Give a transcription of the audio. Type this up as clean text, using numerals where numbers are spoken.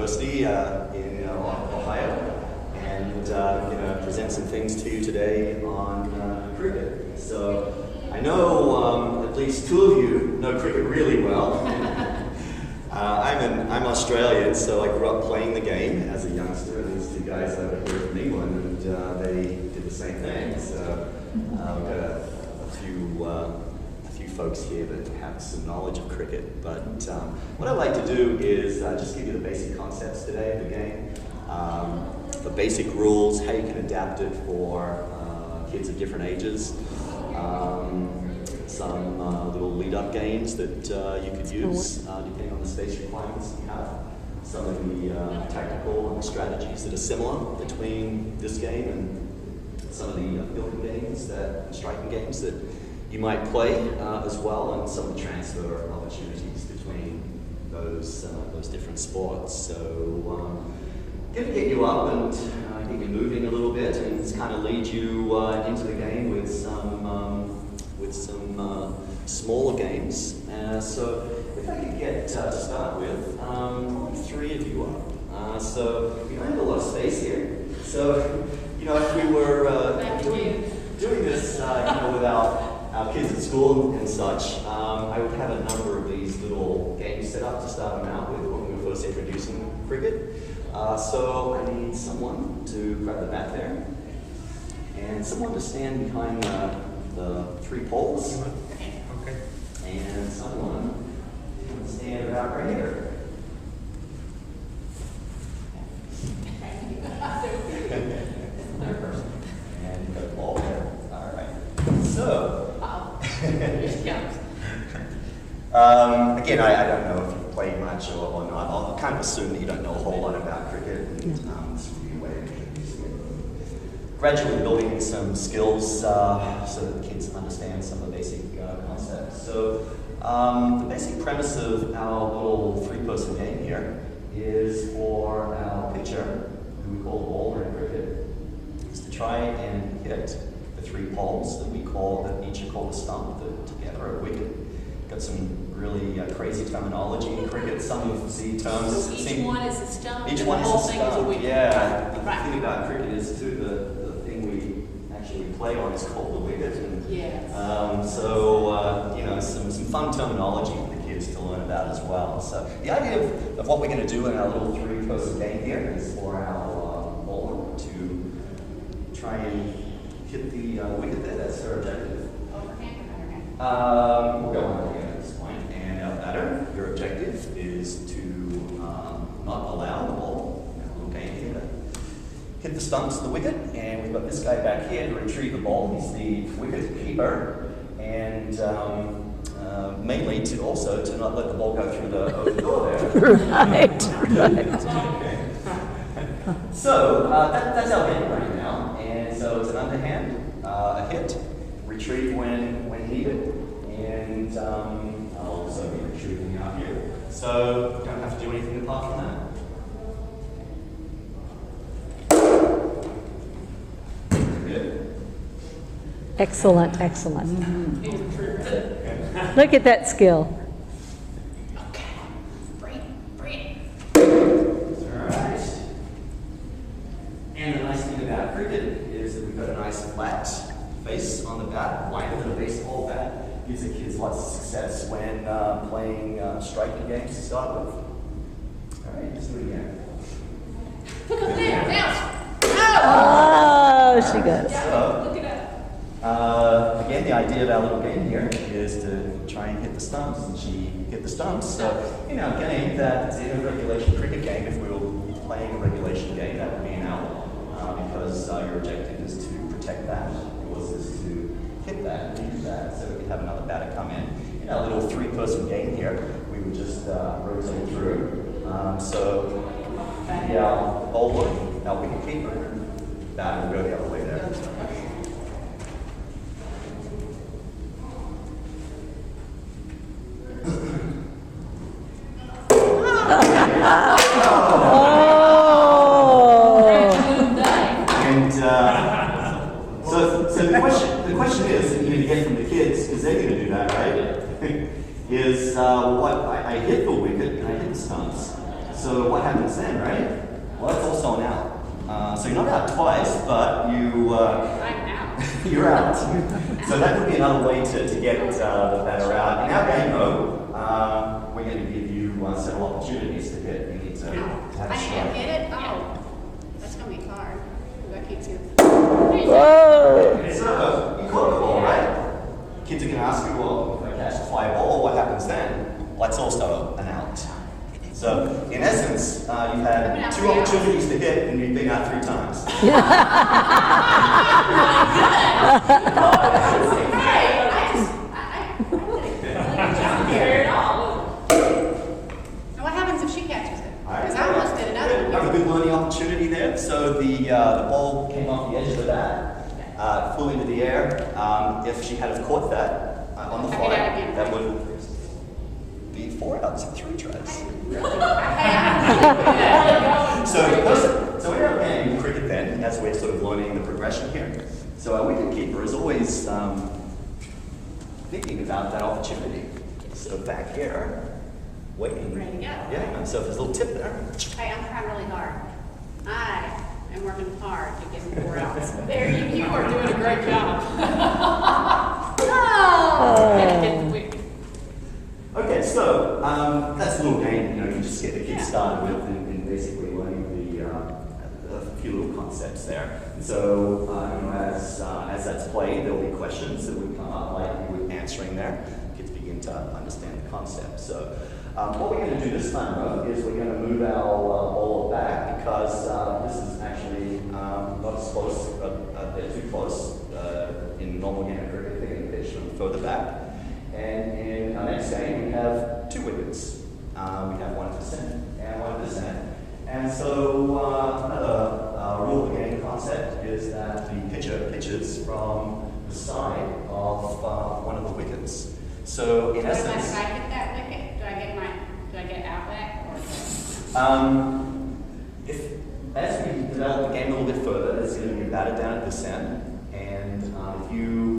University in Ohio, and present some things to you today on cricket. So I know at least two of you know cricket really well. I'm Australian, so I grew up playing the game as a youngster. These two guys over here from England, and they did the same thing. So we've got a few folks here that have some knowledge of cricket. But what I'd like to do is just give you the basic concepts today of the game, the basic rules, how you can adapt it for kids of different ages. Some little lead-up games that you could use depending on the space requirements you have. Some of the tactical strategies that are similar between this game and some of the fielding games, striking games that you might play as well, and some of the transfer opportunities between those different sports. So going to get you up and get you moving a little bit, and it's kind of lead you into the game with some smaller games. So if I could get to start with, probably three of you up. So we don't have a lot of space here. So if we were doing this with our kids at school and such, I would have a number of these little games set up to start them out with when we were first introducing cricket. So I need someone to grab the bat there, and someone to stand behind the three poles, Okay. and someone to stand about right here. And you've got the ball there. All right. So, again, I don't know if you've played much or not. I'll kind of assume that you don't know a whole lot about cricket, and this will be a way of introducing it. Gradually building some skills so that the kids understand some of the basic concepts. So the basic premise of our little three-person game here is for our pitcher, who we call the bowler in cricket, is to try and hit the three poles that each are called a stump, that together are a wicket. Got some really crazy terminology in cricket. Some of the terms. So each one is a stump. Each one is a stump. Yeah. The Right. thing about cricket is too the thing we actually play on is called the wicket. And, Yes. some fun terminology for the kids to learn about as well. So the idea of what we're going to do in our little three-person game here is for our bowler to try and hit the wicket there. That's her objective. Overhand or underhand? We'll go on here at this point. And our batter, your objective is to not allow the ball, a little game here, to hit the stumps of the wicket. And we've got this guy back here to retrieve the ball. He's the wicket keeper. And mainly to not let the ball go through the open door there. Right. Okay. So that's our game right now. And so it's an underhand, a hit, retrieve when needed, and I'll also be retrieving out here. So you don't have to do anything apart from that. Good. Excellent, excellent. Look at that skill. Okay. Bring it. All right. And the nice thing about cricket is that we've got a nice flat face on the bat, wider than a baseball bat. Gives the kids lots of success when playing striking games to start with. All right, let's do it again. Look up there. Bounce. Oh, she got it. So, Look it up. again, the idea of our little game here is to try and hit the stumps, and she hit the stumps. So, in our game, that in a regulation cricket game, if we were playing a regulation game, that would be an out, because your objective is to protect that. Yours is to hit that, leave that, so we could have another batter come in. In our little three-person game here, we would just rotate through. So, our bowler, our wicket keeper, batter will go the other way there. And so the question is, that you're going to get from the kids, because they're going to do that, right? is what I hit the wicket and I hit the stumps. So what happens happens then, right? Well, that's also an out. So you're not out twice, but I'm out. you're out. So that would be another way to get the batter out. In our game, though, we're going to give you several opportunities to hit. You need to have a I strike. didn't hit it? Oh, that's going to be hard. I can't see it. Whoa. So you caught the ball, right? Kids are going to ask you, well, if I catch the fly ball, what happens then? Well, that's also an out. So in essence, you've had 2 opportunities to hit and you've been out 3 times. And what happens if she catches it? Because I almost did another Have a one. good learning opportunity there. So the ball came off the edge of the bat, flew into the air. If she had have caught that on the I fly, hit it again. that would be 4 outs in 3 tries. So in our game, cricket then, as we're sort of learning the progression here, so our wicketkeeper is always thinking about that opportunity. So back here, waiting. Ready to go. Yeah, and so if there's a little tip there. Hey, I'm trying really hard. I am working hard to get me 4 outs. There, you are doing a great job. Oh! Okay, so that's a little game, you know, you just get the kids started with in basically learning a few little concepts there. And so, you know, as that's played, there'll be questions that would come up, like you were answering there. Kids begin to understand the concept. So, what we're going to do this time, though, is we're going to move our ball back because this is actually not as close, they're too close. In normal game of cricket, they're going to pitch them further back. And in our next game, we have 2 wickets. We have 1% and 1%. And so another rule of the game concept is that the pitcher pitches from the side of one of the wickets. So in What if essence, I hit that wicket? Do I get out back? Or? if as we develop the game a little bit further, there's going to be a batter down at this end, and if you